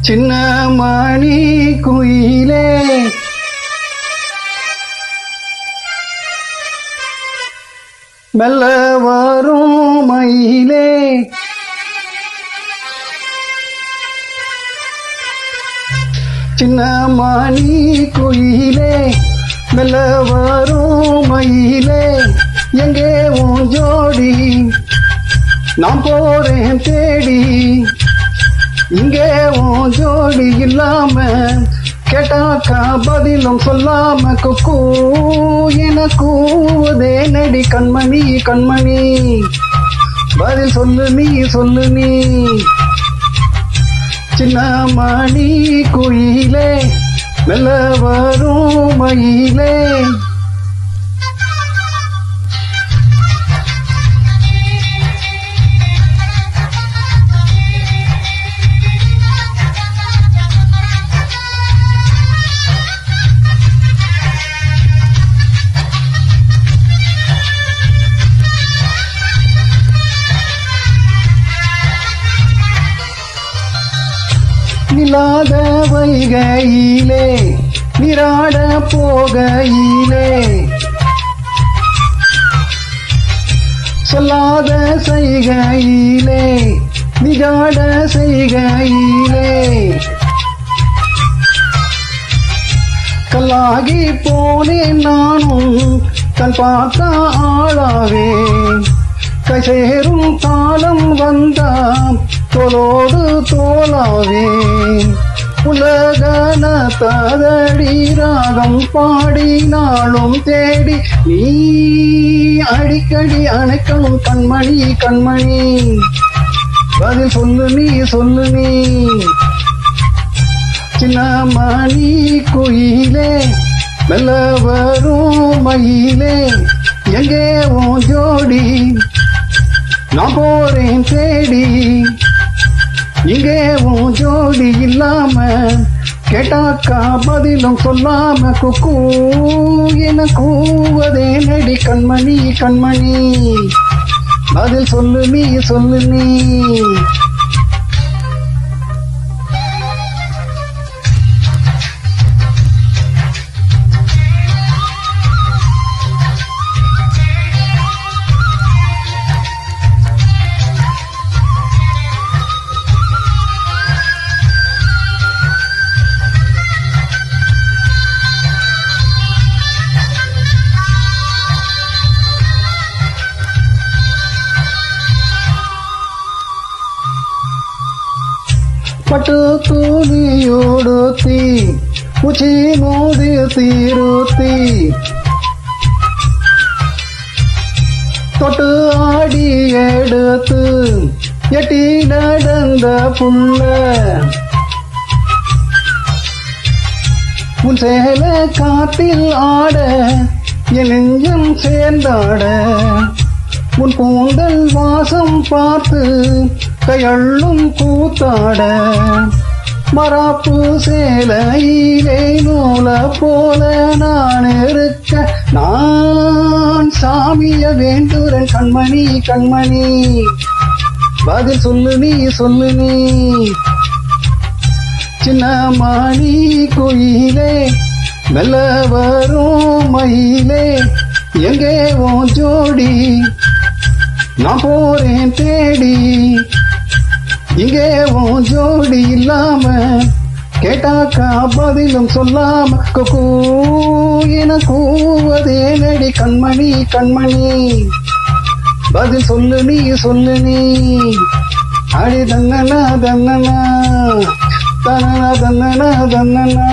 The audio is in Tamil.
சின்ன மணி குயிலே மெல்ல வரும் மயிலே சின்ன மணி குயிலே மெல்ல வரும் மயிலே எங்கே உன் ஜோடி நான் போறேன் தேடி இங்கே உன் ஜோடி இல்லாம கேட்டாக்கா பதிலும் சொல்லாம குக்கூ என கூவதே நடி கண்மணி கண்மணி பதில் சொல்லு நீ சின்ன மணி குயிலே மெல்ல வரும் மயிலே நிலாத வைகையிலே நீராட போகையிலே சொல்லாத செய்கையிலே நிஜாட செய்கையிலே கல்லாகி போனேன் நானும் கண் பார்த்த ஆளாவே கை சேரும் காலம் வந்தாம் தோளோடு தோளாவே உலகன ததடி ராகம் பாடினாலும் தேடி நீ அடிக்கடி அணைக்கணும் கண்மணி கண்மணி பதில் சொல்லு நீ சின்ன மணி குயிலே மெல்ல வரும் மயிலே எங்கே உன் ஜோடி நான் போறேன் தேடி இங்கே உன் ஜோடி இல்லாம கேட்டாக்கா பதிலும் சொல்லாம குக்கூ என கூவதே நடி கண்மணி கண்மணி பதில் சொல்லு நீ பட்டு துணியோடுத்தி உச்சி மோதி தீருத்தி தொட்டு ஆடி எடுத்து எட்டி நடந்த புள்ள உன் சேல காத்தில் ஆட என் நெஞ்சம் சேர்ந்தாட உன் கூந்தல் வாசம் பார்த்து கையள்ளும் கூத்தாட மராப்பு சேலையிலே நூல போல நான் இருக்க நான் சாமிய வேண்டுறேன் கண்மணி கண்மணி பதில் சொல்லு நீ சின்ன மணி குயிலே மெல்ல வரும் மயிலே எங்கே உன் ஜோடி நான் போறேன் தேடி இங்கே உன் ஜோடி இல்லாம கேட்டாக்கா பதிலும் சொல்லாம குக்கூ என கூவதே நடி கண்மணி கண்மணி பதில் சொல்லு நீ அடி தன்னனா தன்னனா தன்னனா தன்னனா தன்னனா